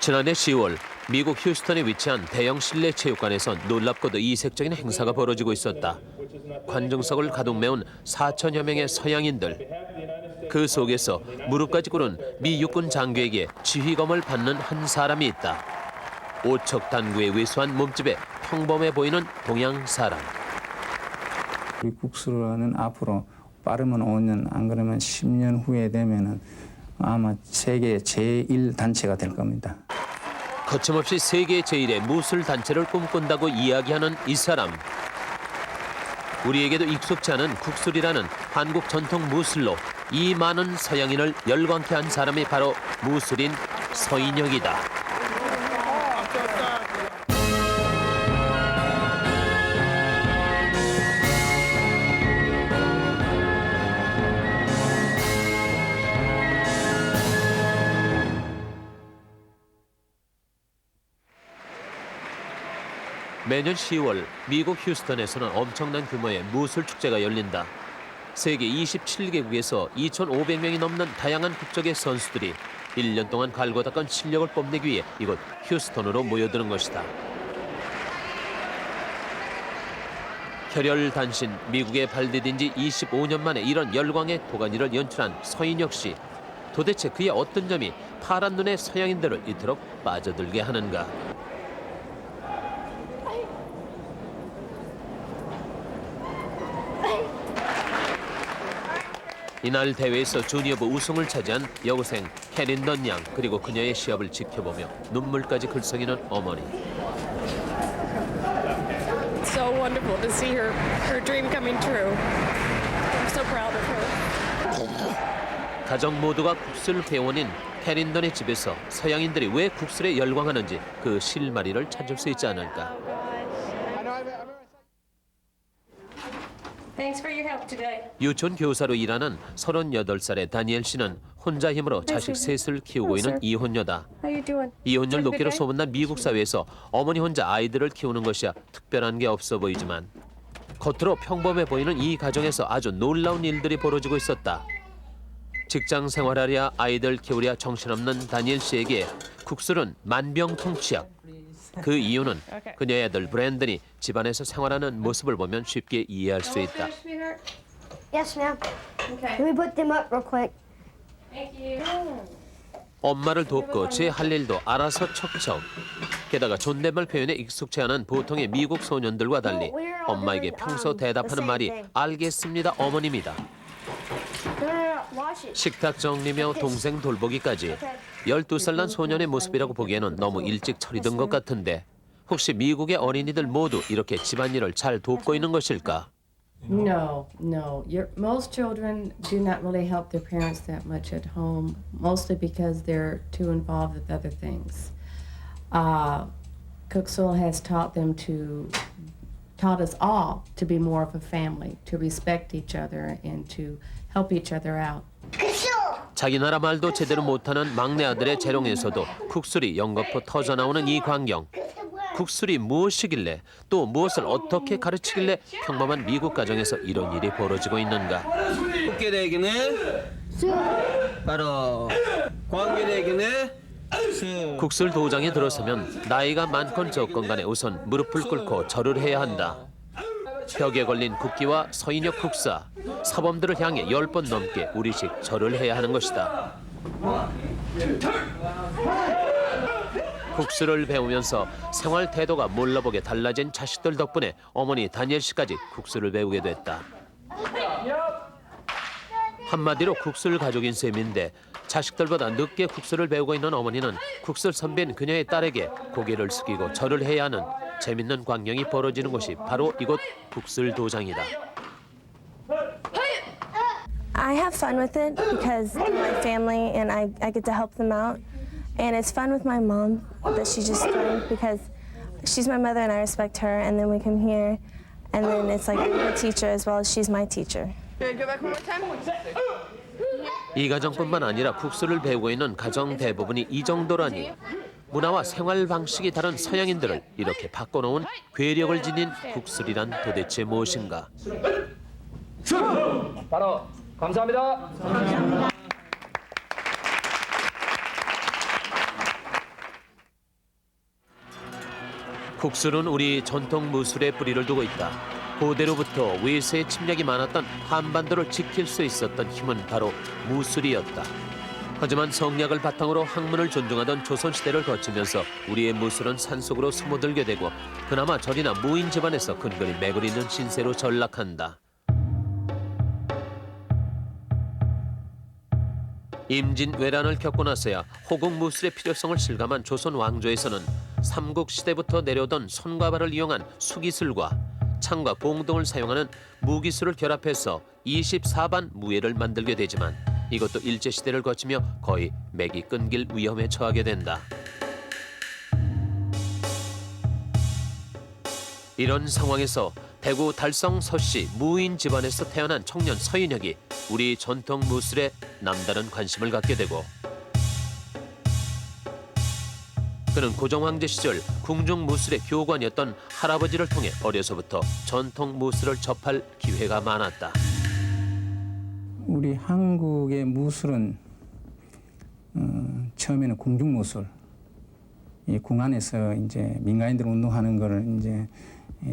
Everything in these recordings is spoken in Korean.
지난해 10월 미국 휴스턴에 위치한 대형 실내 체육관에서 놀랍고도 이색적인 행사가 벌어지고 있었다. 관중석을 가득 메운 4천여 명의 서양인들. 그 속에서 무릎까지 꿇은 미 육군 장교에게 지휘검을 받는 한 사람이 있다. 오척 단구의 왜소한 몸집에 평범해 보이는 동양 사람. 우리 국수로는 앞으로 빠르면 5년, 안 그러면 10년 후에 되면은 아마 세계 제1단체가 될 겁니다. 거침없이 세계 제1의 무술 단체를 꿈꾼다고 이야기하는 이 사람. 우리에게도 익숙치 않은 국술이라는 한국 전통 무술로 이 많은 서양인을 열광케 한 사람이 바로 무술인 서인혁이다. 매년 10월 미국 휴스턴에서는 엄청난 규모의 무술 축제가 열린다. 세계 27개국에서 2,500명이 넘는 다양한 국적의 선수들이 1년 동안 갈고 닦은 실력을 뽐내기 위해 이곳 휴스턴으로 모여드는 것이다. 혈혈단신 미국에 발디딘 지 25년 만에 이런 열광의 도가니를 연출한 서인혁 씨. 도대체 그의 어떤 점이 파란 눈의 서양인들을 이토록 빠져들게 하는가? 이날 대회에서 주니어부 우승을 차지한 여고생 캐린던 양, 그리고 그녀의 시합을 지켜보며 눈물까지 글썽이는 어머니. So wonderful to see her dream coming true. I'm so proud of her. 가족 모두가 국술 회원인 캐린던의 집에서 서양인들이 왜 국술에 열광하는지 그 실마리를 찾을 수 있지 않을까. Thanks for your help today. 유치원 교사로 일하는 38살의 다니엘 씨는 혼자 힘으로 자식 셋을 키우고 있는 이혼녀다. How you doing? 이혼녀를 높기로 소문난 미국 사회에서 어머니 혼자 아이들을 키우는 것이야 특별한 게 없어 보이지만 겉으로 평범해 보이는 이 가정에서 아주 놀라운 일들이 벌어지고 있었다. 직장 생활하랴 아이들 키우랴 정신없는 다니엘 씨에게 국술은 만병통치약. 그 이유는 그녀의 아들 브랜든이 집안에서 생활하는 모습을 보면 쉽게 이해할 수 있다. Yes, ma'am. Can we put them up real quick? Thank you. 엄마를 돕고 제 할 일도 알아서 척척. 게다가 존댓말 표현에 익숙치 않은 보통의 미국 소년들과 달리 엄마에게 평소 대답하는 말이 알겠습니다 어머님이다. 식탁 정리며 동생 돌보기까지 12살 난 소년의 모습이라고 보기에는 너무 일찍 철이 든 것 같은데 혹시 미국의 어린이들 모두 이렇게 집안일을 잘 돕고 있는 것일까? No. Most children do not really help their parents that much at home, mostly because they're too involved with other things. Cooksoul has taught us all to be more of a family, to respect each other and to help each other out. 자기 나라 말도 제대로 못하는 막내 아들의 재롱에서도 국술이 연거푸 터져나오는 이 광경. 국술이 무엇이길래 또 무엇을 어떻게 가르치길래 평범한 미국 가정에서 이런 일이 벌어지고 있는가. 국계대기는 바로 광계대기는 국술 도장에 들어서면 나이가 많건 적건 간에 우선 무릎을 꿇고 절을 해야 한다. 벽에 걸린 국기와 서인혁 국사, 사범들을 향해 10번 넘게 우리식 절을 해야 하는 것이다. 국술을 배우면서 생활 태도가 몰라보게 달라진 자식들 덕분에 어머니 다니엘 씨까지 국술을 배우게 됐다. 한마디로 국술 가족인 셈인데 자식들보다 늦게 국술을 배우고 있는 어머니는 국술 선배인 그녀의 딸에게 고개를 숙이고 절을 해야 하는 재밌는 광경이 벌어지는 곳이 바로 이곳 국술 도장이다. I have fun with it because they're my family and I get to help them out. And it's fun with my mom that she's just fun because she's my mother and I respect her. And then we come here and then it's like I'm her teacher as well as she's my teacher. 이 가정뿐만 아니라 국술을 배우고 있는 가정 대부분이 이 정도라니 문화와 생활 방식이 다른 서양인들을 이렇게 바꿔놓은 괴력을 지닌 국술이란 도대체 무엇인가? 바로 감사합니다. 국술은 우리 전통 무술에 뿌리를 두고 있다. 고대로부터 외세의 침략이 많았던 한반도를 지킬 수 있었던 힘은 바로 무술이었다. 하지만 성략을 바탕으로 학문을 존중하던 조선시대를 거치면서 우리의 무술은 산속으로 숨어들게 되고 그나마 절이나 무인 집안에서 근근히 맥을 잇는 신세로 전락한다. 임진왜란을 겪고 나서야 호국무술의 필요성을 실감한 조선 왕조에서는 삼국시대부터 내려오던 손과 발을 이용한 수기술과 창과 봉동을 사용하는 무기술을 결합해서 24반 무예를 만들게 되지만 이것도 일제시대를 거치며 거의 맥이 끊길 위험에 처하게 된다. 이런 상황에서 대구 달성 서씨 무인 집안에서 태어난 청년 서인혁이 우리 전통 무술에 남다른 관심을 갖게 되고 그는 고종황제 시절 궁중 무술의 교관이었던 할아버지를 통해 어려서부터 전통 무술을 접할 기회가 많았다. 우리 한국의 무술은 처음에는 궁중 무술, 이 궁 안에서 이제 민간인들 운동하는 거를 이제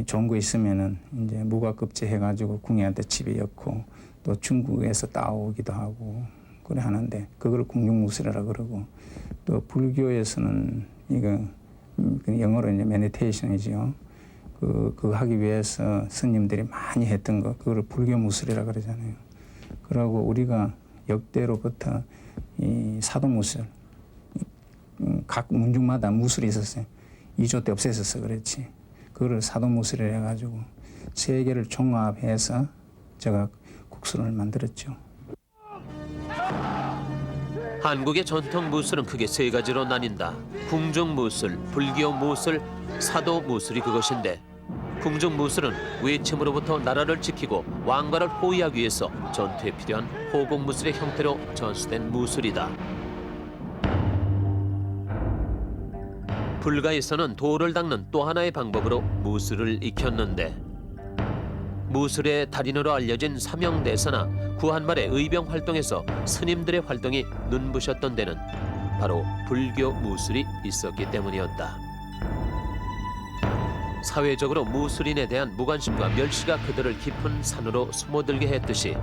좋은 거 있으면은 이제 무과급제 해가지고 궁예한테 집에 엮고 또 중국에서 따오기도 하고 그래 하는데 그걸 궁중 무술이라 그러고 또 불교에서는 이거 영어로 이제 메디테이션이지요. 그거 하기 위해서 스님들이 많이 했던 거 그걸 불교 무술이라 그러잖아요. 그러고 우리가 역대로부터 이 사도 무술 각 문중마다 무술이 있었어요. 2조 때 없애서 그랬지. 그거를 사도 무술이라 해가지고 세 개를 종합해서 제가 국술을 만들었죠. 한국의 전통 무술은 크게 세 가지로 나뉜다. 궁중 무술, 불교 무술, 사도 무술이 그것인데 궁중 무술은 외침으로부터 나라를 지키고 왕과를 호위하기 위해서 전투에 필요한 호국 무술의 형태로 전수된 무술이다. 불가에서는 돌을 닦는 또 하나의 방법으로 무술을 익혔는데 무술의 달인으로 알려진 삼형대사나 구한말의 의병 활동에서 스님들의 활동이 눈부셨던 데는 바로 불교 무술이 있었기 때문이었다. 사회적으로 무술인에 대한 무관심과 멸시가 그들을 깊은 산으로 숨어들게 했듯이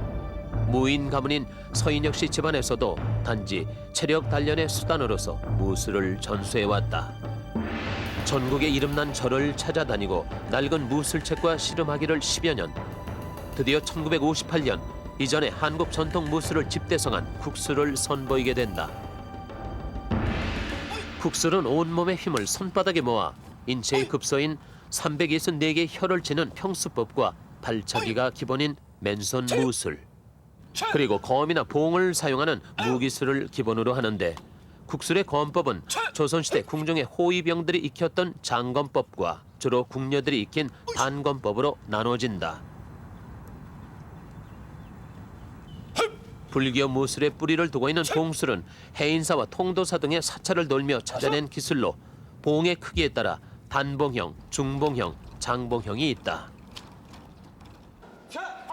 무인 가문인 서인혁 씨 집안에서도 단지 체력 단련의 수단으로서 무술을 전수해왔다. 전국에 이름난 절을 찾아다니고 낡은 무술책과 씨름하기를 10여 년. 드디어 1958년 이전에 한국 전통 무술을 집대성한 국술을 선보이게 된다. 국술은 온몸의 힘을 손바닥에 모아 인체의 급소인 364개의 혀를 치는 평수법과 발차기가 기본인 맨손 무술 그리고 검이나 봉을 사용하는 무기술을 기본으로 하는데 국술의 검법은 조선시대 궁중의 호위병들이 익혔던 장검법과 주로 궁녀들이 익힌 단검법으로 나눠진다. 불교 무술의 뿌리를 두고 있는 봉술은 해인사와 통도사 등의 사찰을 돌며 찾아낸 기술로 봉의 크기에 따라 단봉형, 중봉형, 장봉형이 있다.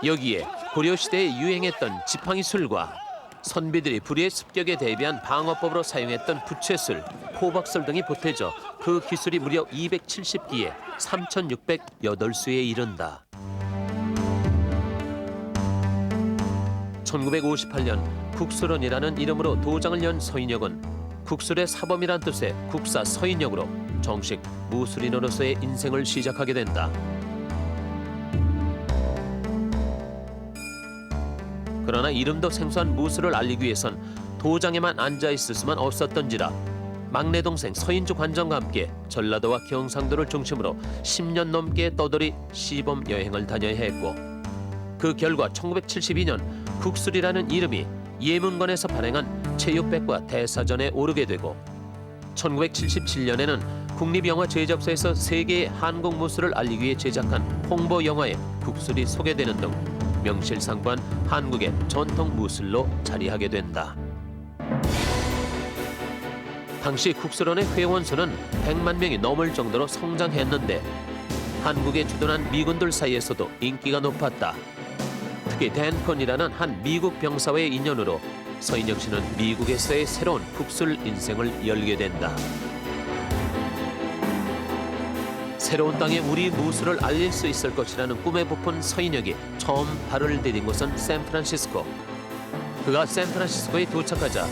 여기에 고려시대에 유행했던 지팡이술과 선비들이 불의의 습격에 대비한 방어법으로 사용했던 부채술, 호박술 등이 보태져 그 기술이 무려 270기에 3,608수에 이른다. 1958년 국술원이라는 이름으로 도장을 연 서인혁은 국술의 사범이란 뜻의 국사 서인혁으로 정식 무술인으로서의 인생을 시작하게 된다. 그러나 이름도 생소한 무술을 알리기 위해선 도장에만 앉아있을 수만 없었던지라 막내 동생 서인주 관장과 함께 전라도와 경상도를 중심으로 10년 넘게 떠돌이 시범 여행을 다녀야 했고 그 결과 1972년 국술이라는 이름이 예문관에서 발행한 체육백과 대사전에 오르게 되고 1977년에는 국립영화제작소에서 세계의 한국 무술을 알리기 위해 제작한 홍보 영화에 국술이 소개되는 등 명실상부한 한국의 전통 무술로 자리하게 된다. 당시 국술원의 회원 수는 100만 명이 넘을 정도로 성장했는데 한국에 주둔한 미군들 사이에서도 인기가 높았다. 특히 댄컨이라는 한 미국 병사와의 인연으로 서인혁 씨는 미국에서의 새로운 국술 인생을 열게 된다. 새로운 땅에 우리 무술을 알릴 수 있을 것이라는 꿈에 부푼 서인혁이 처음 발을 디딘 곳은 샌프란시스코. 그가 샌프란시스코에 도착하자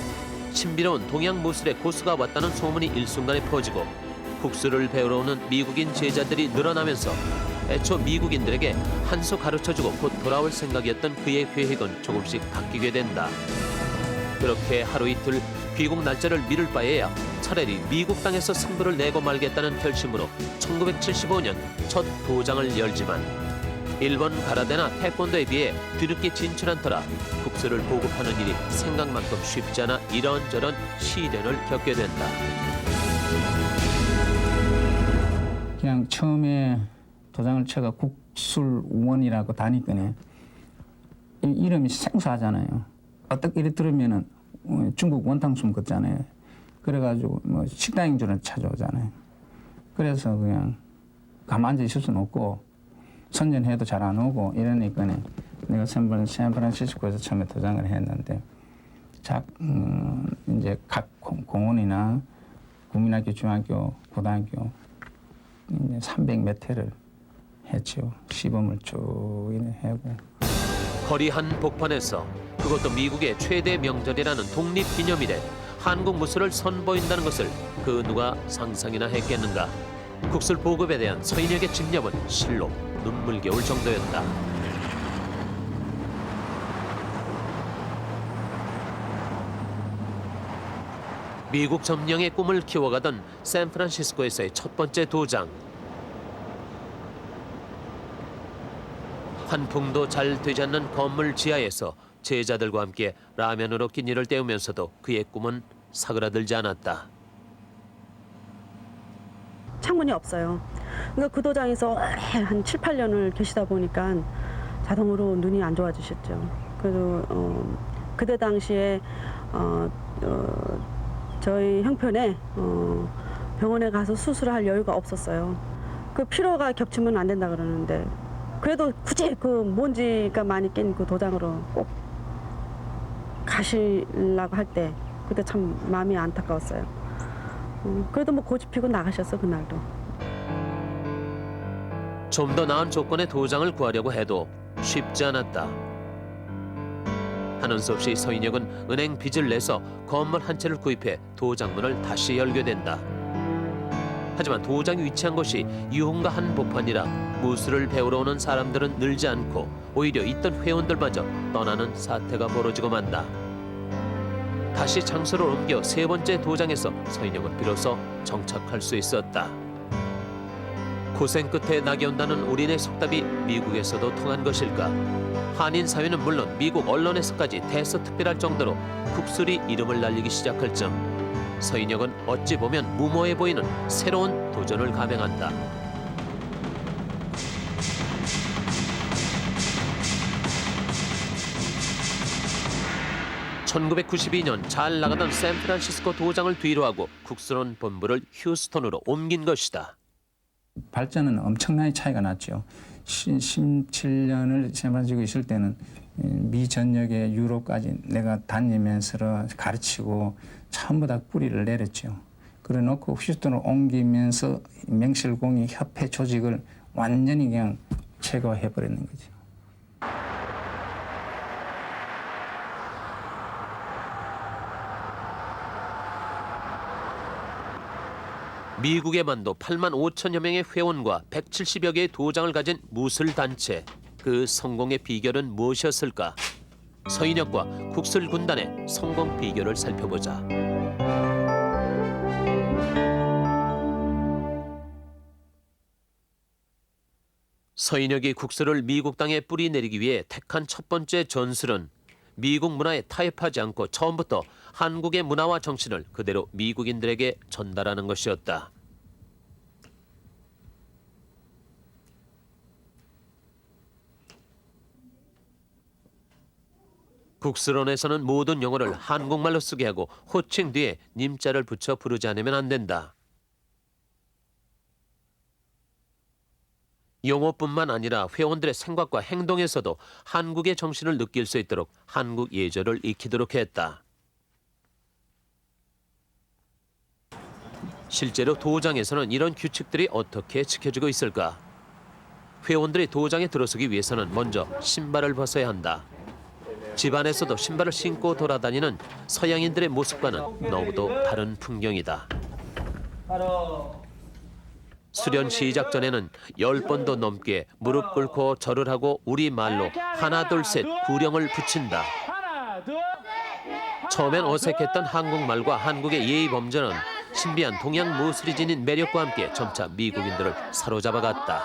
신비로운 동양 무술의 고수가 왔다는 소문이 일순간에 퍼지고 국수를 배우러 오는 미국인 제자들이 늘어나면서 애초 미국인들에게 한 수 가르쳐주고 곧 돌아올 생각이었던 그의 계획은 조금씩 바뀌게 된다. 그렇게 하루 이틀 귀국 날짜를 미룰 바에야 차라리 미국 땅에서 승부를 내고 말겠다는 결심으로 1975년 첫 도장을 열지만 일본 가라데나 태권도에 비해 뒤늦게 진출한 터라 국수를 보급하는 일이 생각만큼 쉽지 않아 이런저런 시련을 겪게 된다. 그냥 처음에 도장을 쳐가 국술원이라고 다니거든요. 이름이 생소하잖아요. 어떻게 이래 들으면은 중국 원탕순 같잖아요. 그래가지고 뭐 식당인 줄은 찾아오잖아요. 그래서 그냥 가만히 앉아 있을 수는 없고 선전해도 잘 안 오고 이러니까 내가 샌프란시스코에서 처음에 도장을 했는데 이제 각 공원이나 국민학교, 중학교, 고등학교 이제 300몇 회를 했죠. 시범을 쭉 하고. 거리 한 복판에서 그것도 미국의 최대 명절이라는 독립기념일에 한국 무술을 선보인다는 것을 그 누가 상상이나 했겠는가. 국술 보급에 대한 서인혁의 집념은 실로 눈물겨울 정도였다. 미국 점령의 꿈을 키워가던 샌프란시스코에서의 첫 번째 도장. 환풍도 잘 되지 않는 건물 지하에서 제자들과 함께 라면으로 끼니를 때우면서도 그의 꿈은 사그라들지 않았다. 창문이 없어요. 그러니까 그 도장에서 한 7, 8년을 계시다 보니까 자동으로 눈이 안 좋아지셨죠. 그래도 그때 당시에 저희 형편에 병원에 가서 수술을 할 여유가 없었어요. 그 피로가 겹치면 안 된다 그러는데 그래도 굳이 그 먼지가 많이 낀 그 도장으로 꼭 가시려고 할 때 그때 참 마음이 안타까웠어요. 그래도 뭐 고집피고 나가셨어 그날도. 좀 더 나은 조건의 도장을 구하려고 해도 쉽지 않았다. 하는 수 없이 서인혁은 은행 빚을 내서 건물 한 채를 구입해 도장문을 다시 열게 된다. 하지만 도장이 위치한 곳이 유흥가 한복판이라 무술을 배우러 오는 사람들은 늘지 않고 오히려 있던 회원들마저 떠나는 사태가 벌어지고 만다. 다시 장소를 옮겨 세 번째 도장에서 서인혁은 비로소 정착할 수 있었다. 고생 끝에 낙이 온다는 우리네 속담이 미국에서도 통한 것일까? 한인 사회는 물론 미국 언론에서까지 대서특별할 정도로 국술이 이름을 날리기 시작할 점, 서인혁은 어찌 보면 무모해 보이는 새로운 도전을 감행한다. (1992년) 잘 나가던 샌프란시스코 도장을 뒤로하고 국술원 본부를 휴스턴으로 옮긴 것이다. 발전은 엄청나게 차이가 났죠. 17년을 샌프란시스코에 있을 때는 미 전역에 유럽까지 내가 다니면서 가르치고 전부 다 뿌리를 내렸죠. 그래 놓고 휴스턴을 옮기면서 명실공히 협회 조직을 완전히 그냥 체거해버리는 거죠. 미국에만도 8만 5천여 명의 회원과 170여 개의 도장을 가진 무술단체. 그 성공의 비결은 무엇이었을까? 서인혁과 국술 군단의 성공 비결을 살펴보자. 서인혁이 국술을 미국 땅에 뿌리내리기 위해 택한 첫 번째 전술은 미국 문화에 타협하지 않고 처음부터 한국의 문화와 정신을 그대로 미국인들에게 전달하는 것이었다. 국술원에서는 모든 용어를 한국말로 쓰게 하고 호칭 뒤에 님자를 붙여 부르지 않으면 안 된다. 용어뿐만 아니라 회원들의 생각과 행동에서도 한국의 정신을 느낄 수 있도록 한국 예절을 익히도록 했다. 실제로 도장에서는 이런 규칙들이 어떻게 지켜지고 있을까? 회원들이 도장에 들어서기 위해서는 먼저 신발을 벗어야 한다. 집안에서도 신발을 신고 돌아다니는 서양인들의 모습과는 너무도 다른 풍경이다. 수련 시작 전에는 10번도 넘게 무릎 꿇고 절을 하고 우리말로 하나 둘 셋 구령을 붙인다. 처음엔 어색했던 한국말과 한국의 예의 범죄는 신비한 동양 무술이 지닌 매력과 함께 점차 미국인들을 사로잡아갔다.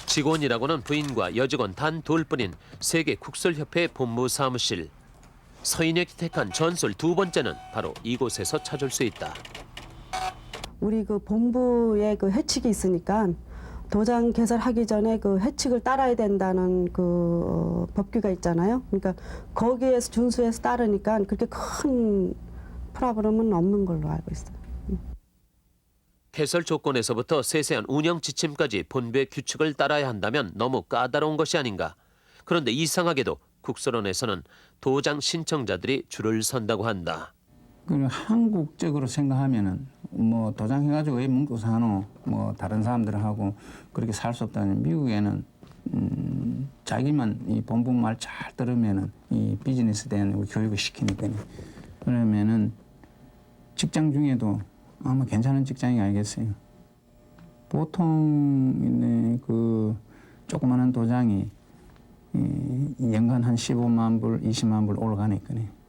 직원이라고는 부인과 여직원 단 둘뿐인 세계 국설협회 본부 사무실. 서인혁이 택한 전술 두 번째는 바로 이곳에서 찾을 수 있다. 우리 그 본부에 그 회칙이 있으니까 도장 개설하기 전에 그 회칙을 따라야 된다는 그 법규가 있잖아요. 그러니까 거기에서 준수해서 따르니까 그렇게 큰 프로블럼은 없는 걸로 알고 있어요. 개설 조건에서부터 세세한 운영 지침까지 본부의 규칙을 따라야 한다면 너무 까다로운 것이 아닌가. 그런데 이상하게도 국설원에서는 도장 신청자들이 줄을 선다고 한다. 그 한국적으로 생각하면은 뭐 도장해가지고 왜 먹고 사노? 뭐 다른 사람들하고 그렇게 살 수 없다는. 미국에는 자기만 이 본부 말 잘 들으면은 이 비즈니스 대한 교육을 시키니까요. 그러면은 직장 중에도 아마 괜찮은 직장이 아니겠어요. 보통 그 조그마한 도장이 연간 한 15만 불, 20만 불 올라가니까요.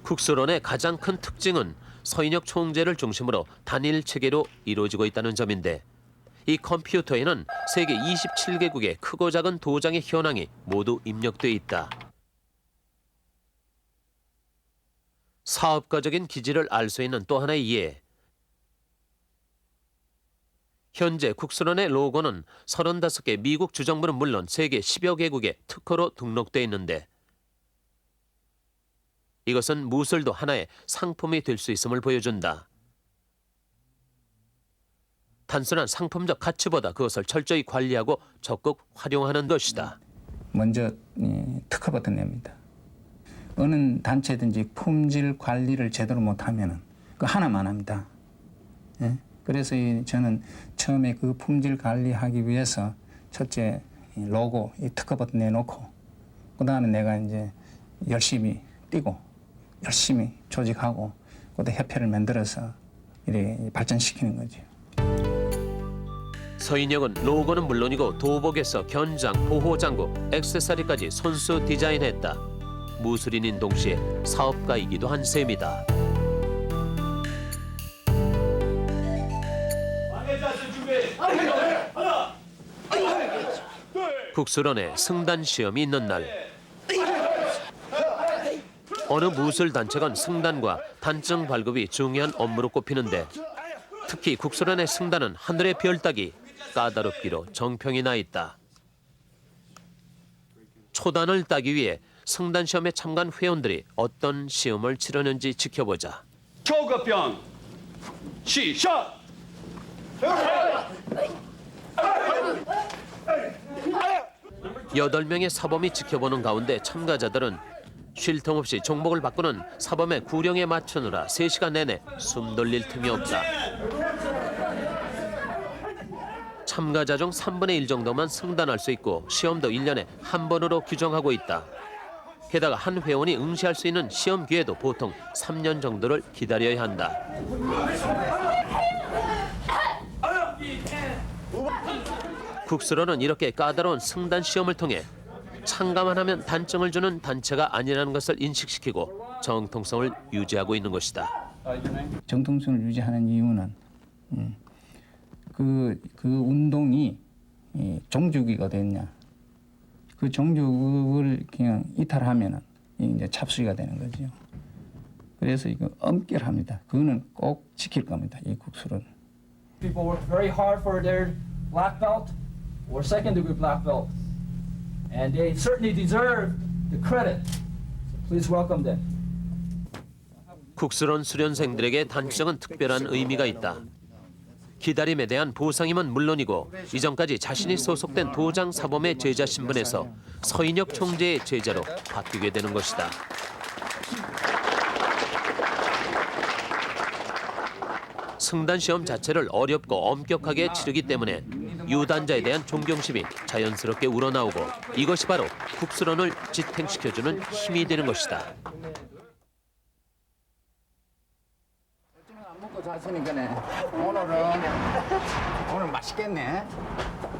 국설원의 가장 큰 특징은 서인혁 총재를 중심으로 단일 체계로 이루어지고 있다는 점인데 이 컴퓨터에는 세계 27개국의 크고 작은 도장의 현황이 모두 입력돼 있다. 사업가적인 기질을 알 수 있는 또 하나의 예. 현재 국설원의 로고는 35개 미국 주정부는 물론 세계 10여 개국의 특허로 등록돼 있는데 이것은 무술도 하나의 상품이 될 수 있음을 보여준다. 단순한 상품적 가치보다 그것을 철저히 관리하고 적극 활용하는 것이다. 먼저 특허 버튼 냅니다. 어느 단체든지 품질 관리를 제대로 못하면은 그 하나만 합니다. 예? 그래서 저는 처음에 그 품질 관리하기 위해서 첫째 로고 이 특허 버튼 내놓고 그 다음에 내가 이제 열심히 뛰고 열심히 조직하고 그다음 협회를 만들어서 이렇게 발전시키는 거죠. 서인혁은 로고는 물론이고 도복에서 견장, 보호장구, 액세서리까지 손수 디자인했다. 무술인인 동시에 사업가이기도 한 셈이다. 국술원에 승단 시험이 있는 날 어느 무술 단체건 승단과 단증 발급이 중요한 업무로 꼽히는데 특히 국술원의 승단은 하늘의 별 따기 까다롭기로 정평이 나 있다. 초단을 따기 위해 승단 시험에 참가한 회원들이 어떤 시험을 치르는지 지켜보자. 초급병 시작. 8명의 사범이 지켜보는 가운데 참가자들은 쉴 틈 없이 종목을 바꾸는 사범의 구령에 맞추느라 3시간 내내 숨 돌릴 틈이 없다. 참가자 중 3분의 1 정도만 승단할 수 있고 시험도 1년에 한 번으로 규정하고 있다. 게다가 한 회원이 응시할 수 있는 시험 기회도 보통 3년 정도를 기다려야 한다. 국술원은 이렇게 까다로운 승단 시험을 통해 참가만 하면 단증을 주는 단체가 아니라는 것을 인식시키고 정통성을 유지하고 있는 것이다. 정통성을 유지하는 이유는 그 운동이 종주기거든요. 그 종주를 그냥 이탈하면은 이제 잡수기가 되는 거죠. 그래서 이거 엄결합니다. 그거는 꼭 지킬 겁니다. 이 국술은. People work very hard for their black belt or second degree black belt. And they certainly deserve the credit. So please welcome them. 국술원 수련생들에게 단증은 특별한 의미가 있다. 기다림에 대한 보상임은 물론이고 이전까지 자신이 소속된 도장 사범의 제자 신분에서 서인혁 총재의 제자로 바뀌게 되는 것이다. 승단 시험 자체를 어렵고 엄격하게 치르기 때문에 유단자에 대한 존경심이 자연스럽게 우러나오고 이것이 바로 국수론을 지탱시켜주는 힘이 되는 것이다. 안 먹고 잤으니까네. 오늘 맛있겠네.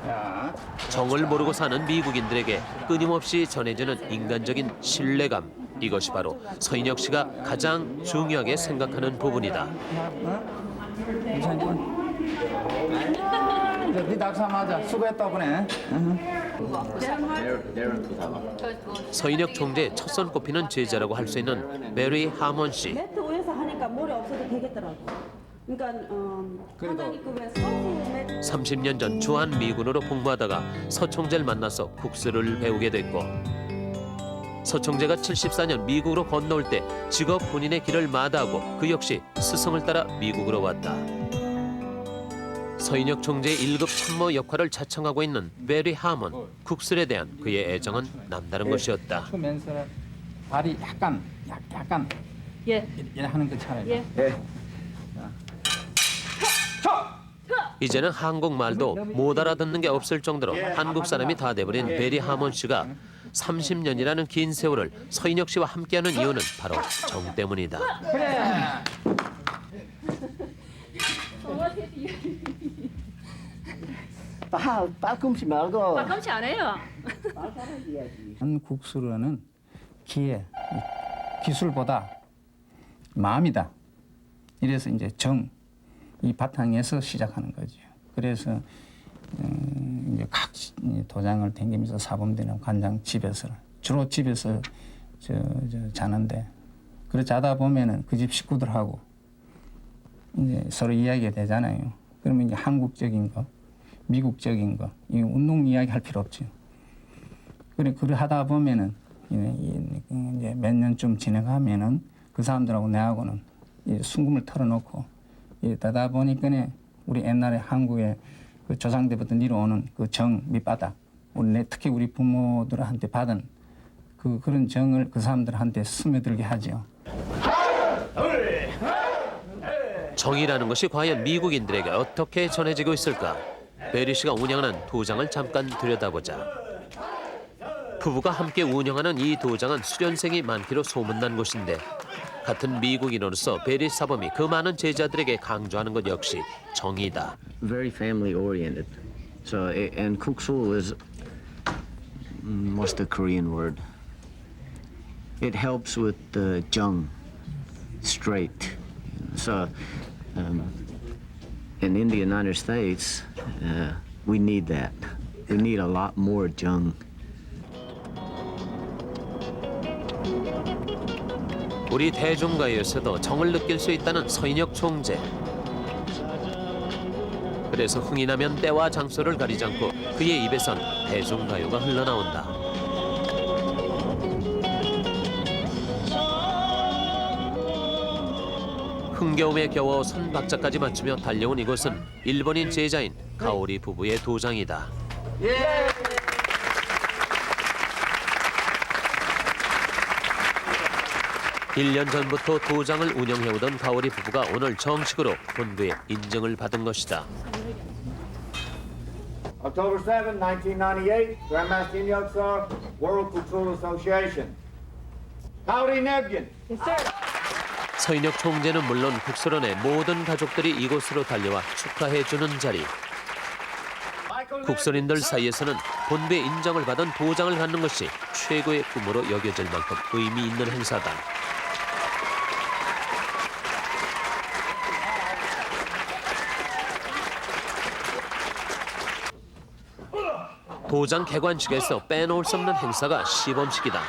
야. 정을 모르고 사는 미국인들에게 끊임없이 전해지는 인간적인 신뢰감. 이것이 바로 서인혁 씨가 가장 중요하게 생각하는 부분이다. 네 낙사하자. 수고했다 보네. 서인혁 총재의 첫 손꼽히는 제자라고 할 수 있는 메리 하먼 씨. 매트 위에서 하니까 머리 없어도 되겠더라고. 그러니까 하나님급에서 30년 전 주한 미군으로 복무하다가 서 총재를 만나서 국수를 배우게 됐고 서 총재가 74년 미국으로 건너올 때 직업 본인의 길을 마다하고 그 역시 스승을 따라 미국으로 왔다. 서인혁 총재의 1급 참모 역할을 자청하고 있는 메리 하먼. 국술에 대한 그의 애정은 남다른 것이었다. 추면서 발이 약간 예. 이렇게 하는 것처럼. 예. 이제는 한국말도 못 알아듣는 게 없을 정도로 한국 사람이 다 돼버린 메리 하먼 씨가 30년이라는 긴 세월을 서인혁 씨와 함께하는 이유는 바로 정 때문이다. 빠끔치 말고. 빠끔치 안 해요. 국수로는 기술보다 마음이다. 이래서 이제 이 바탕에서 시작하는 거죠. 그래서 이제 각 도장을 댕기면서 사범되는 관장 집에서 주로 집에서 자는데 그렇게 자다 보면은 그 집 식구들하고 이제 서로 이야기가 되잖아요. 그러면 이제 한국적인 거, 미국적인 거, 이 운동 이야기 할 필요 없죠. 그래 하다 보면은 이제 몇 년쯤 지나가면은 그 사람들하고 내하고는 순금을 털어놓고 이러다 보니까 우리 옛날에 한국의 그 조상 때부터 내려오는 그 정 밑바닥, 특히 우리 부모들한테 받은 그런 정을 그 사람들한테 스며들게 하죠. 정이라는 것이 과연 미국인들에게 어떻게 전해지고 있을까? 베리 씨가 운영하는 도장을 잠깐 들여다보자. 부부가 함께 운영하는 이 도장은 수련생이 많기로 소문난 곳인데 같은 미국인으로서 베리 사범이 그 많은 제자들에게 강조하는 것 역시 정이다. Very family oriented. So and kuksul is what's the Korean word? It helps with the jung straight. So in the United States, we need that. We need a lot more jung. 우리 대중가요에서도 정을 느낄 수 있다는 서인혁 총재. 그래서 흥이 나면 때와 장소를 가리지 않고 그의 입에선 대중가요가 흘러나온다. 흥겨움에 겨워 선박자까지 맞추며 달려온 이곳은 일본인 제자인 가오리 부부의 도장이다. 1년 전부터 도장을 운영해오던 가오리 부부가 오늘 정식으로 본부의 인정을 받은 것이다. October 7, 1998, Grandmaster Im Yuk-seo, World Kuksul Association. Howdy, Nebgen. 서인혁 총재는 물론 국수론의 모든 가족들이 이곳으로 달려와 축하해주는 자리. 국선인들 사이에서는 본부의 인정을 받은 도장을 갖는 것이 최고의 꿈으로 여겨질 만큼 의미 있는 행사다. 도장 개관식에서 빼놓을 수 없는 행사가 시범식이다.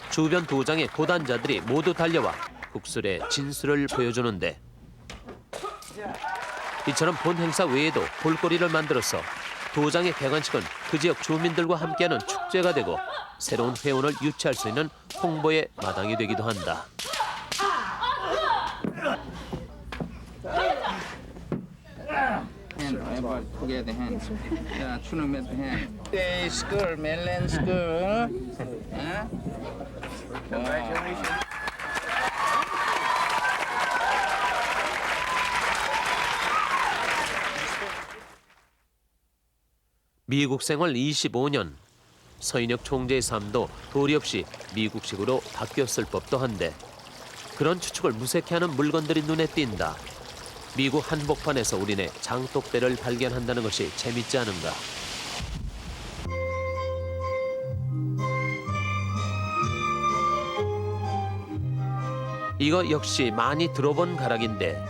주변 도장의 고단자들이 모두 달려와 국술의 진수를 보여주는데 이처럼 본 행사 외에도 볼거리를 만들어서 도장의 개관식은 그 지역 주민들과 함께하는 축제가 되고 새로운 회원을 유치할 수 있는 홍보의 마당이 되기도 한다. together hand. Yeah, tune them at the hand. Day school, mainland school. Congratulations. 미국 생활 25년. 서인혁 총재의 삶도 도리 없이 미국식으로 바뀌었을 법도 한데 그런 추측을 무색해 하는 물건들이 눈에 띈다. 미국 한복판에서 우리네 장독대를 발견한다는 것이 재밌지 않은가. 이거 역시 많이 들어본 가락인데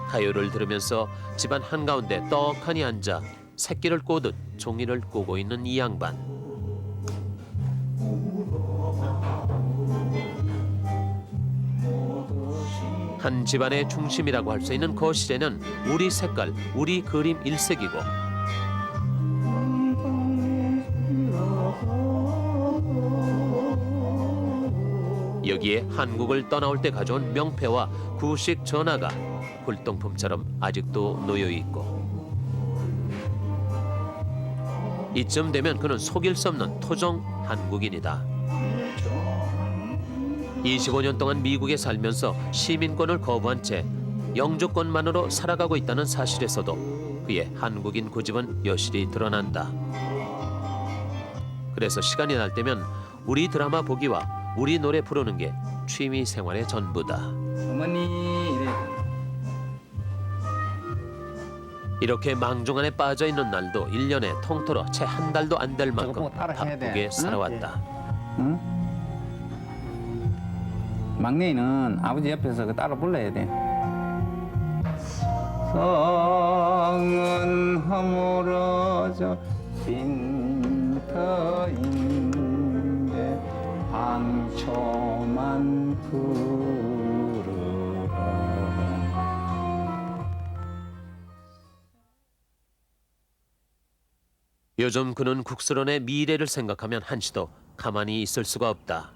가요를 들으면서 집안 한가운데 떡하니 앉아 새끼를 꼬듯 종이를 꼬고 있는 이 양반. 한 집안의 중심이라고 할 수 있는 거실에는 우리 색깔, 우리 그림 일색이고 여기에 한국을 떠나올 때 가져온 명패와 구식 전화가 골동품처럼 아직도 놓여 있고 이쯤 되면 그는 속일 수 없는 토종 한국인이다. 25년 동안 미국에 살면서 시민권을 거부한 채 영주권만으로 살아가고 있다는 사실에서도 그의 한국인 고집은 여실히 드러난다. 그래서 시간이 날 때면 우리 드라마 보기와 우리 노래 부르는 게 취미 생활의 전부다. 어머니 이래. 이렇게 망중 안에 빠져 있는 날도 1년에 통틀어 채 한 달도 안 될 만큼 바쁘게 살아왔다. 응? 막내는 아버지 옆에서 그 따라 불러야 돼. 성은 허물어져 빈터인데 방초만 부르러. 요즘 그는 국스런의 미래를 생각하면 한시도 가만히 있을 수가 없다.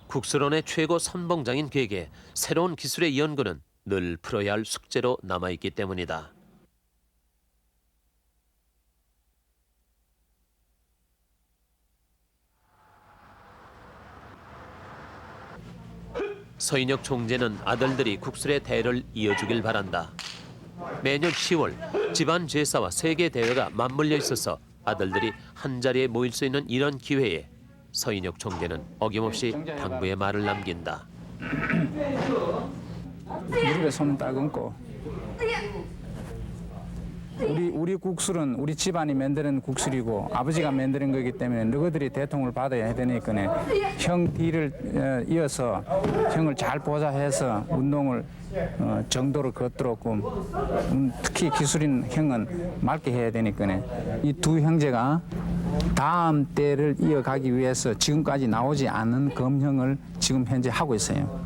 국스런의 최고 선봉장인 그에게 새로운 기술의 연구는 늘 풀어야 할 숙제로 남아있기 때문이다. 서인혁 총재는 아들들이 국술의 대를 이어주길 바란다. 매년 10월 집안 제사와 세계 대회가 맞물려 있어서 아들들이 한자리에 모일 수 있는 이런 기회에 서인혁 총재는 어김없이 당부의 말을 남긴다. 무릎에 손 따금고 우리 국술은 우리 집안이 만드는 국술이고 아버지가 만드는 거기 때문에 너희들이 대통을 받아야 되니까 형 뒤를 이어서 형을 잘 보좌해서 운동을 정도를 걷도록 특히 기술인 형은 맑게 해야 되니까 이 두 형제가 다음 때를 이어가기 위해서 지금까지 나오지 않은 검형을 지금 현재 하고 있어요.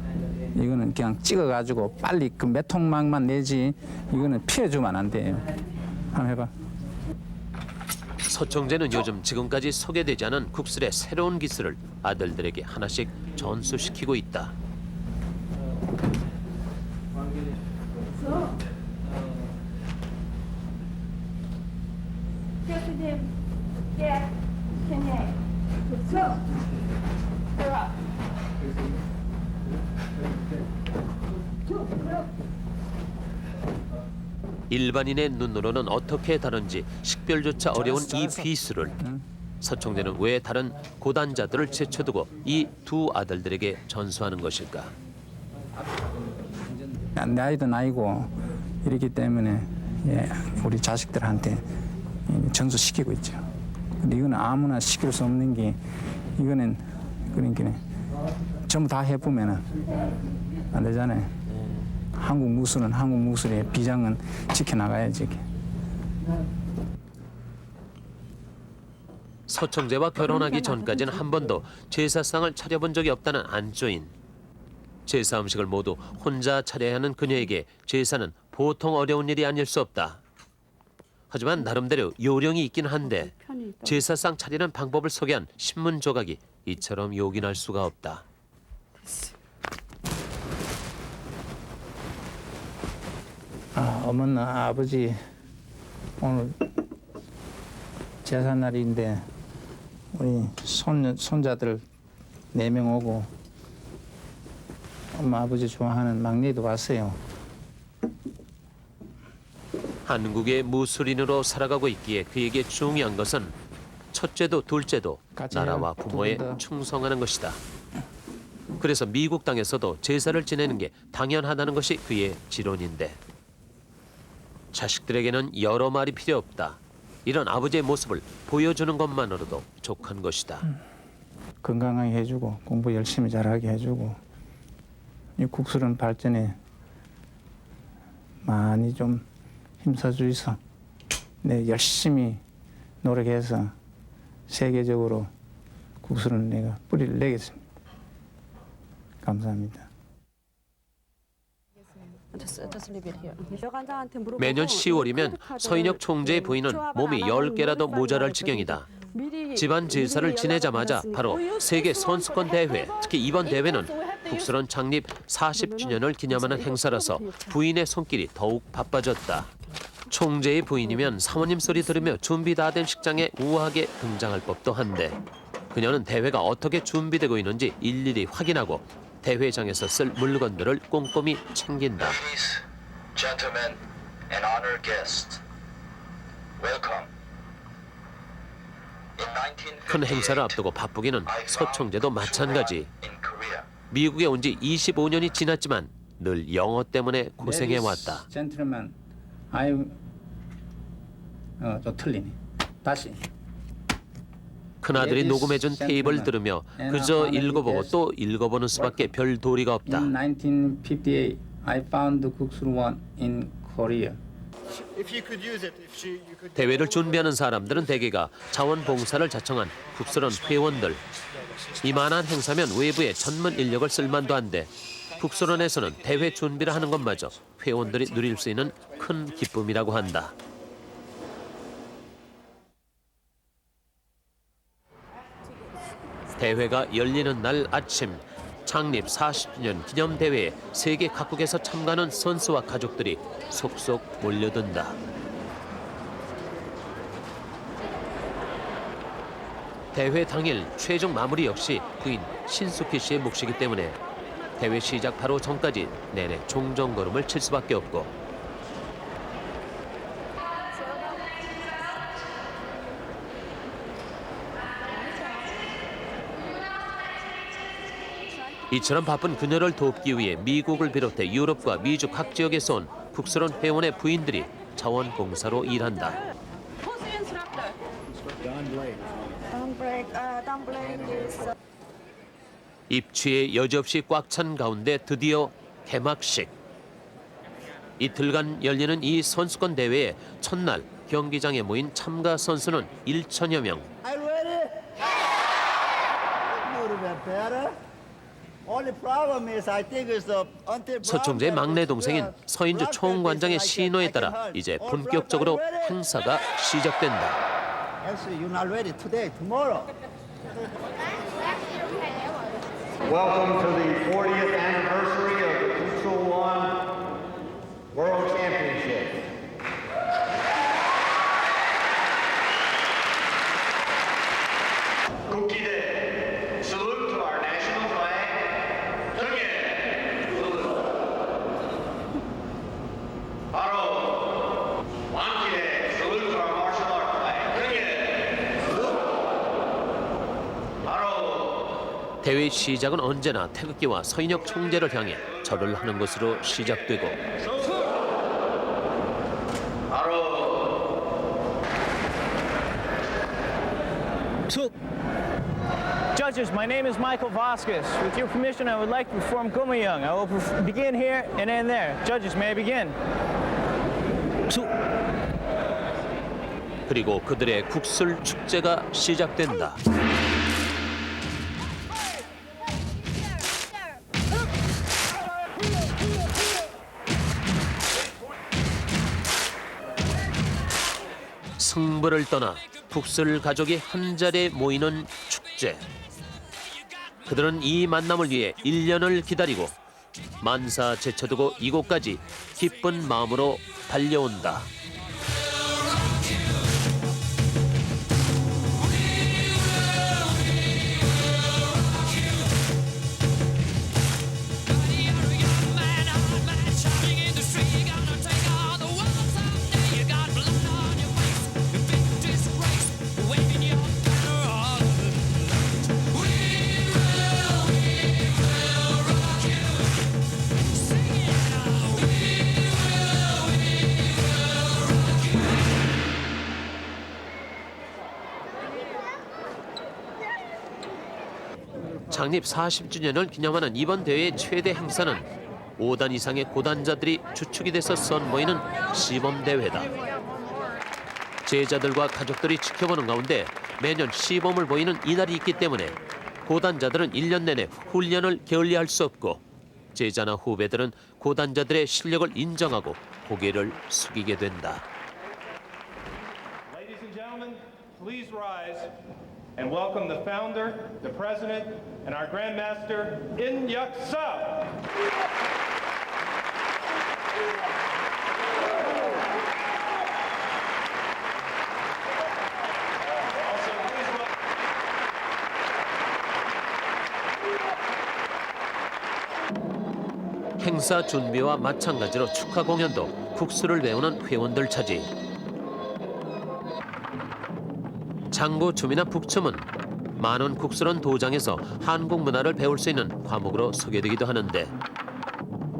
이거는 그냥 찍어가지고 빨리 그 몇 통막만 내지 이거는 피해주면 안 돼요. 한번 해봐. 서 총재는 요즘 지금까지 소개되지 않은 국술의 새로운 기술을 아들들에게 하나씩 전수시키고 있다. 일반인의 눈으로는 어떻게 다른지 식별조차 어려운 이 비수를 서 총재는 왜 다른 고단자들을 제쳐두고 이 두 아들들에게 전수하는 것일까? 나이도 나이고 이렇기 때문에 우리 자식들한테 전수시키고 있죠. 근데 이거는 아무나 시킬 수 없는 게 이거는 그러니까 전부 다 해보면은 안 되잖아요. 한국 무술은 한국 무술의 비장은 지켜나가야지. 서 총재와 결혼하기 전까지는 한 번도 제사상을 차려본 적이 없다는 안조인. 제사 음식을 모두 혼자 차려야 하는 그녀에게 제사는 보통 어려운 일이 아닐 수 없다. 하지만 나름대로 요령이 있긴 한데 제사상 차리는 방법을 소개한 신문 조각이 이처럼 요긴할 수가 없다. 어머나 아버지 오늘 제사날인데 우리 손자들 4명 오고 엄마 아버지 좋아하는 막내도 왔어요. 한국의 무술인으로 살아가고 있기에 그에게 중요한 것은 첫째도 둘째도 같이 나라와 해요. 부모에 두 분 다. 충성하는 것이다. 그래서 미국 땅에서도 제사를 지내는 게 당연하다는 것이 그의 지론인데 자식들에게는 여러 말이 필요 없다. 이런 아버지의 모습을 보여주는 것만으로도 족한 것이다. 건강하게 해주고 공부 열심히 잘하게 해주고 이 국수론 발전에 많이 좀 힘써주이소. 네, 열심히 노력해서 세계적으로 국수론 내가 뿌리를 내겠습니다. 감사합니다. 매년 10월이면 서인혁 총재의 부인은 몸이 10개라도 모자랄 지경이다. 집안 제사를 지내자마자 바로 세계 선수권 대회, 특히 이번 대회는 국수론 창립 40주년을 기념하는 행사라서 부인의 손길이 더욱 바빠졌다. 총재의 부인이면 사모님 소리 들으며 준비 다 된 식장에 우아하게 등장할 법도 한데 그녀는 대회가 어떻게 준비되고 있는지 일일이 확인하고 대회장에서 쓸 물건들을 꼼꼼히 챙긴다. Ladies, gentlemen, and honored guests, welcome. 큰 행사를 앞두고 바쁘기는 서 총재도 마찬가지. 미국에 온 지 25년이 지났지만 늘 영어 때문에 고생해왔다. 젠틀맨, 저 틀리니. 다시. 큰아들이 녹음해준 테이프를 들으며 그저 읽어보고 또 읽어보는 수밖에 별 도리가 없다. In 1958, I found the 국수원 in Korea. 대회를 준비하는 사람들은 대개가 자원봉사를 자청한 국수론 회원들. 이만한 행사면 외부에 전문 인력을 쓸 만도 한데 국수론에서는 대회 준비를 하는 것마저 회원들이 누릴 수 있는 큰 기쁨이라고 한다. 대회가 열리는 날 아침, 창립 40주년 기념대회에 세계 각국에서 참가하는 선수와 가족들이 속속 몰려든다. 대회 당일 최종 마무리 역시 부인 신숙희 씨의 몫이기 때문에 대회 시작 바로 전까지 내내 종정걸음을 칠 수밖에 없고 이처럼 바쁜 그녀를 돕기 위해 미국을 비롯해 유럽과 미주 각 지역에서 온 국수론 회원의 부인들이 자원봉사로 일한다. 입추에 여지없이 꽉 찬 가운데 드디어 개막식. 이틀간 열리는 이 선수권 대회의 첫날 경기장에 모인 참가 선수는 1천여 명. 서 총재의 막내 동생인 서인주 총관장의 신호에 따라 이제 본격적으로 행사가 시작된다. Welcome to the 40th anniversary of the Kuchul One World Championship. 국기대, salute to our national flag. 등에 바로 왕기대, salute to our martial art flag. 등에 바로 대회 시작은 언제나 태극기와 서인혁 총재를 향해 절을 하는 것으로 시작되고 Judges, my name is Michael Vasquez. With your permission, I would like to perform Gummayung. I will begin here and end there. Judges, may I begin? 그리고 그들의 국술 축제가 시작된다. 승부를 떠나 국술 가족이 한자리에 모이는 축제. 그들은 이 만남을 위해 1년을 기다리고 만사 제쳐두고 이곳까지 기쁜 마음으로 달려온다. 창립 40주년을 기념하는 이번 대회의 최대 행사는 5단 이상의 고단자들이 주축이 돼서 선보이는 시범대회다. 제자들과 가족들이 지켜보는 가운데 매년 시범을 보이는 이날이 있기 때문에 고단자들은 1년 내내 훈련을 게을리할 수 없고 제자나 후배들은 고단자들의 실력을 인정하고 고개를 숙이게 된다. Ladies and gentlemen, please rise and welcome the founder, the president, and our grandmaster, In Yuk Sup. 행사 준비와 마찬가지로 축하 공연도 국수를 배우는 회원들 차지. 장구춤이나 북춤은 만원 국수론 도장에서 한국 문화를 배울 수 있는 과목으로 소개되기도 하는데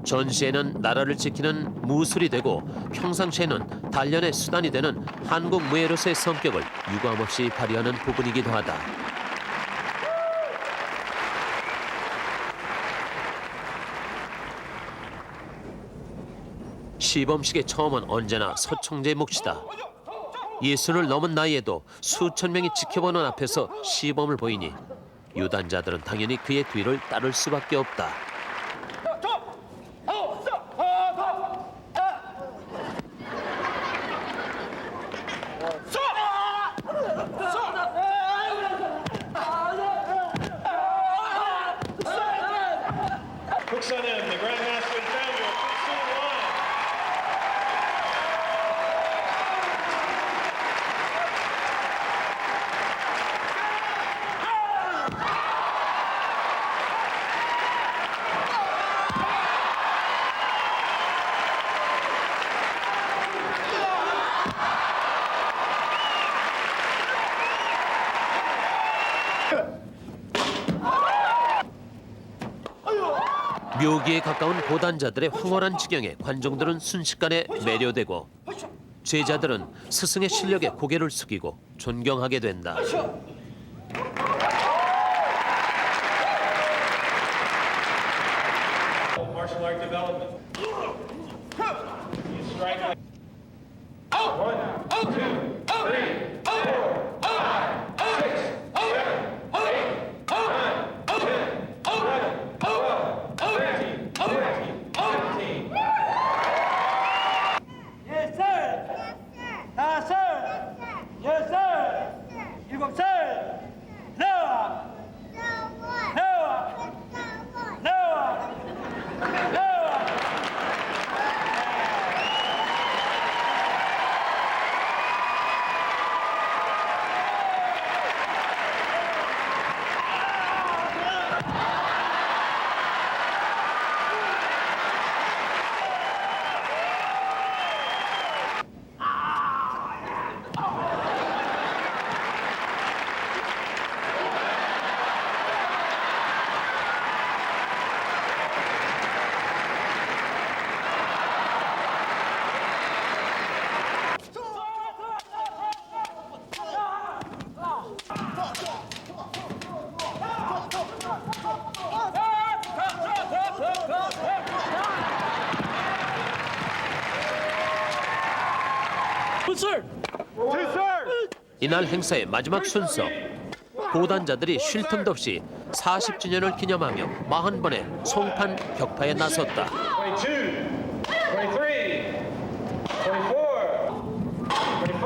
전시에는 나라를 지키는 무술이 되고 평상시에는 단련의 수단이 되는 한국 무예로서의 성격을 유감없이 발휘하는 부분이기도 하다. 시범식의 처음은 언제나 서총재의 몫이다. 60을 넘은 나이에도 수천 명이 지켜보는 앞에서 시범을 보이니 유단자들은 당연히 그의 뒤를 따를 수밖에 없다. Kuksanen, the grandmaster and founder of Kuksu Line. 묘기에 가까운 고단자들의 황홀한 지경에 관중들은 순식간에 매료되고 제자들은 스승의 실력에 고개를 숙이고 존경하게 된다. Martial art development. You strike like 1, 2, 3, 4, 5, 6, 7, 8, 9, 10, 11, 12, 13, 14, 15. Yes, sir. Yes, sir. Yes, sir. 7살. 나와. 나와. 나와. 나와. 이날 행사의 마지막 순서. 고단자들이 쉴 틈도 없이 40주년을 기념하며 40번의 송판 격파에 나섰다. 22, 23, 24, 25, 26,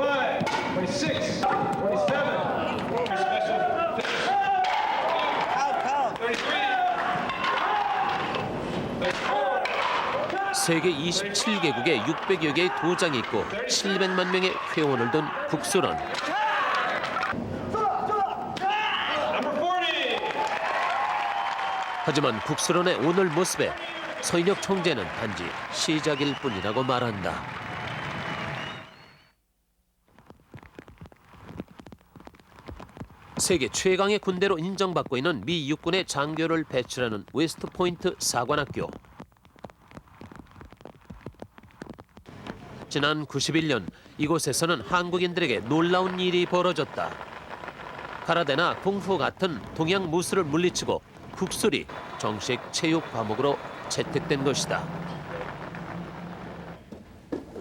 27. Special. 33. 세계 27개국에 600여 개의 도장이 있고 700만 명의 회원을 둔 국수론. 하지만 국수론의 오늘 모습에 서인혁 총재는 단지 시작일 뿐이라고 말한다. 세계 최강의 군대로 인정받고 있는 미 육군의 장교를 배출하는 웨스트포인트 사관학교. 지난 91년 이곳에서는 한국인들에게 놀라운 일이 벌어졌다. 가라데나 쿵푸 같은 동양 무술을 물리치고 국술이 정식 체육 과목으로 채택된 것이다.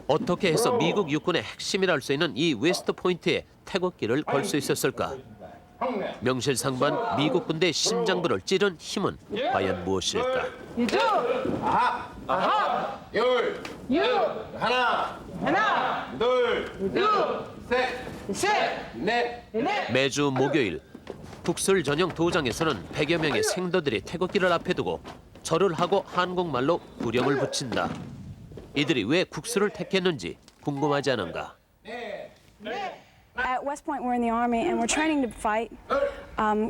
어떻게 해서 미국 육군의 핵심이라 할 수 있는 이 웨스트 포인트에 태극기를 걸 수 있었을까? 명실상부한 미국 군대의 심장부를 찌른 힘은 과연 무엇일까? 매주 목요일 국술 전용 도장에서는 100여 명의 생도들이 태극기를 앞에 두고 절을 하고 한국말로 구령을 붙인다. 이들이 왜 국술을 택했는지 궁금하지 않은가? At West Point, we're in the Army and we're training to fight.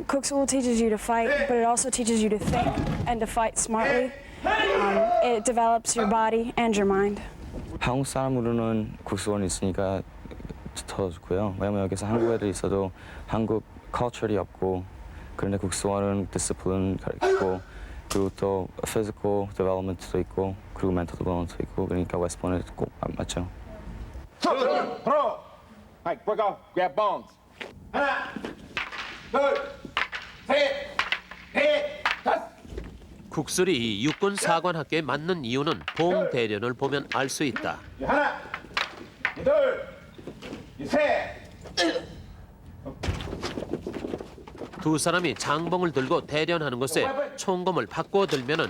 Cook-School teaches you to fight, but it also teaches you to think and to fight smartly. It develops your body and your mind. 한국 사람으로는 국수원이 있으니까 더 좋고요. 왜냐면 여기서 한국 애들이 있어도 한국 culture이 없고, 그런데 국수원은 discipline 가르치고, 그리고 또 physical development도 있고, 그리고 mental development도 있고, 그러니까 West Point에 꼭 맞죠. Mike, break off, grab bones. 하나, 둘, 셋, 넷, 다섯. 국술이 이 육군 사관학교에 맞는 이유는 봉 대련을 보면 알 수 있다. 하나, 둘, 셋. 두 사람이 장봉을 들고 대련하는 것에 총검을 바꾸어 들면은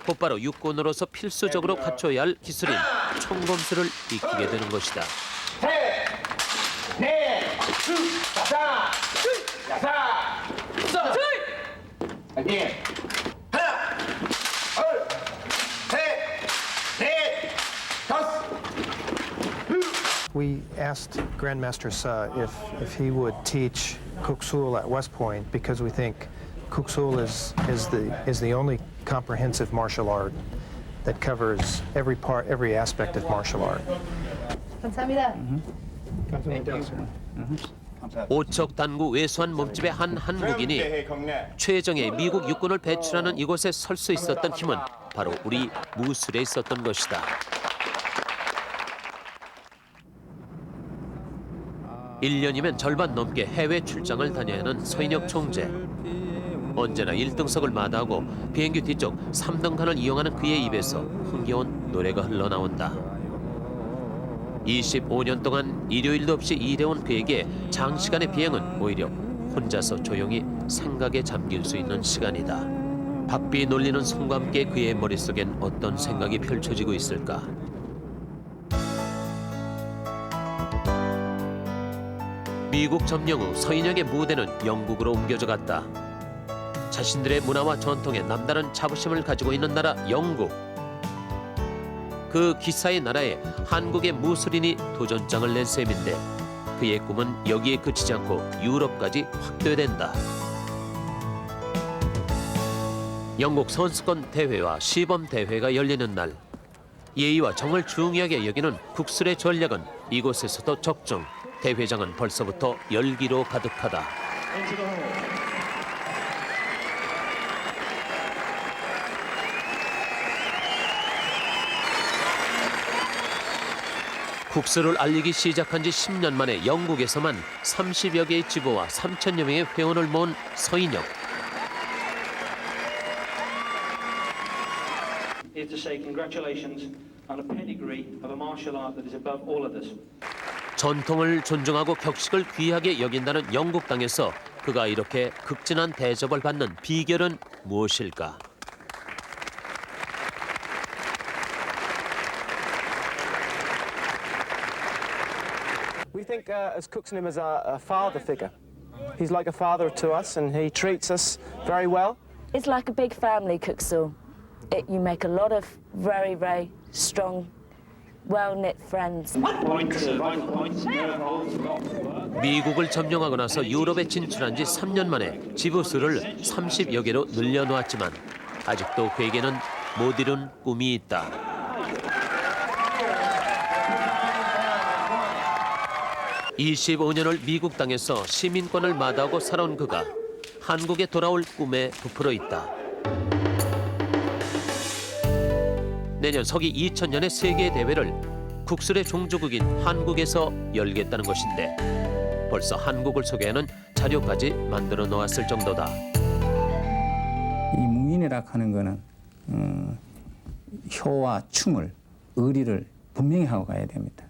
곧바로 육군으로서 필수적으로 갖춰야 할 기술인 총검술을 익히게 되는 것이다. 넷, 다섯, 여섯, again. 하나, 둘, 셋, 넷, 다섯. We asked Grandmaster Suh if he would teach Kuk-Sul at West Point because we think Kuk-Sul is the only comprehensive martial art that covers every aspect of martial art. 감사합니다. 오척 단구 외수한 몸집의 한 한국인이 최정예 미국 육군을 배출하는 이곳에 설 수 있었던 힘은 바로 우리 무술에 있었던 것이다. (1년이면) 절반 넘게 해외 출장을 다녀야 하는 서인혁 총재. 언제나 1등석을 마다하고 비행기 뒤쪽 3등 칸을 이용하는 그의 입에서 흥겨운 노래가 흘러나온다. 25년 동안 일요일도 없이 일해온 그에게 장시간의 비행은 오히려 혼자서 조용히 생각에 잠길 수 있는 시간이다. 박비 놀리는 손과 함께 그의 머릿속엔 어떤 생각이 펼쳐지고 있을까? 미국 점령 후 서인혁의 무대는 영국으로 옮겨져 갔다. 자신들의 문화와 전통에 남다른 자부심을 가지고 있는 나라 영국. 그 기사의 나라에 한국의 무술인이 도전장을 낸 셈인데 그의 꿈은 여기에 그치지 않고 유럽까지 확대된다. 영국 선수권 대회와 시범 대회가 열리는 날, 예의와 정을 중요하게 여기는 국술의 전략은 이곳에서도 적중. 대회장은 벌써부터 열기로 가득하다. 국술을 알리기 시작한 지 10년 만에 영국에서만 30여 개의 지부와 3천여 명의 회원을 모은 서인혁. Here to say congratulations on a pedigree of a martial art that is above all others. 전통을 존중하고 격식을 귀하게 여긴다는 영국 땅에서 그가 이렇게 극진한 대접을 받는 비결은 무엇일까? We think as cooks him as a father figure. He's like a father to us and he treats us very well. It's like a big family, Kuk-Sul. You make a lot of very, very strong, well-knit friends. 미국을 점령하고 나서 유럽에 진출한 지 3년 만에 지부수를 30여 개로 늘려놓았지만 아직도 그에게는 못 이룬 꿈이 있다. (25년을) 미국 땅에서 시민권을 마다하고 살아온 그가 한국에 돌아올 꿈에 부풀어 있다. 내년 서기 2000년의 세계 대회를 국술의 종주국인 한국에서 열겠다는 것인데 벌써 한국을 소개하는 자료까지 만들어 놓았을 정도다. 이 무인이라 하는 거는 효와 충을, 의리를 분명히 하고 가야 됩니다.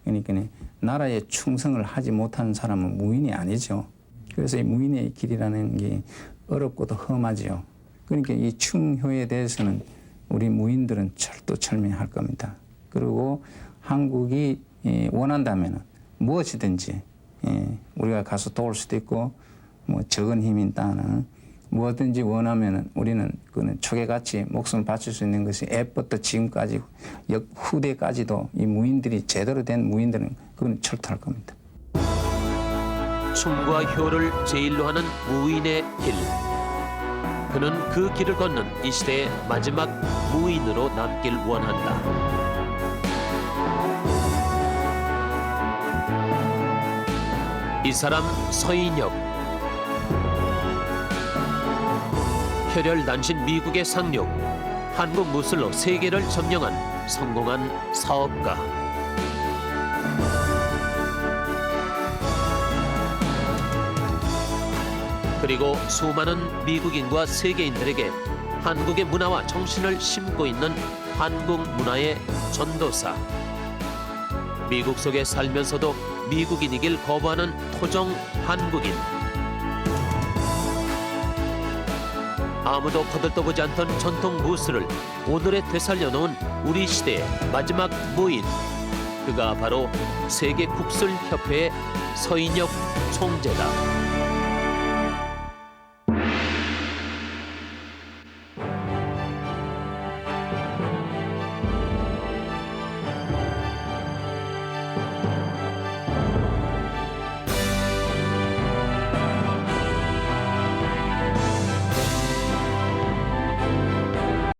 그러니까 나라에 충성을 하지 못하는 사람은 무인이 아니죠. 그래서 이 무인의 길이라는 게 어렵고도 험하지요. 그러니까 이 충효에 대해서는 우리 무인들은 철두철미할 겁니다. 그리고 한국이 원한다면 무엇이든지 우리가 가서 도울 수도 있고 뭐 적은 힘인 땅은 무엇든지 원하면 우리는 그는 초계같이 목숨을 바칠 수 있는 것이 애부터 지금까지 후대까지도 이 무인들이 제대로 된 무인들은 그건 철토할 겁니다. 충과 효를 제일로 하는 무인의 길. 그는 그 길을 걷는 이 시대의 마지막 무인으로 남길 원한다. 이 사람 서인혁. 혈혈단신 미국의 상륙. 한국 무술로 세계를 점령한 성공한 사업가. 그리고 수많은 미국인과 세계인들에게 한국의 문화와 정신을 심고 있는 한국 문화의 전도사. 미국 속에 살면서도 미국인이길 거부하는 토종 한국인. 아무도 거들떠보지 않던 전통 무술을 오늘에 되살려놓은 우리 시대의 마지막 무인. 그가 바로 세계국술협회의 서인혁 총재다.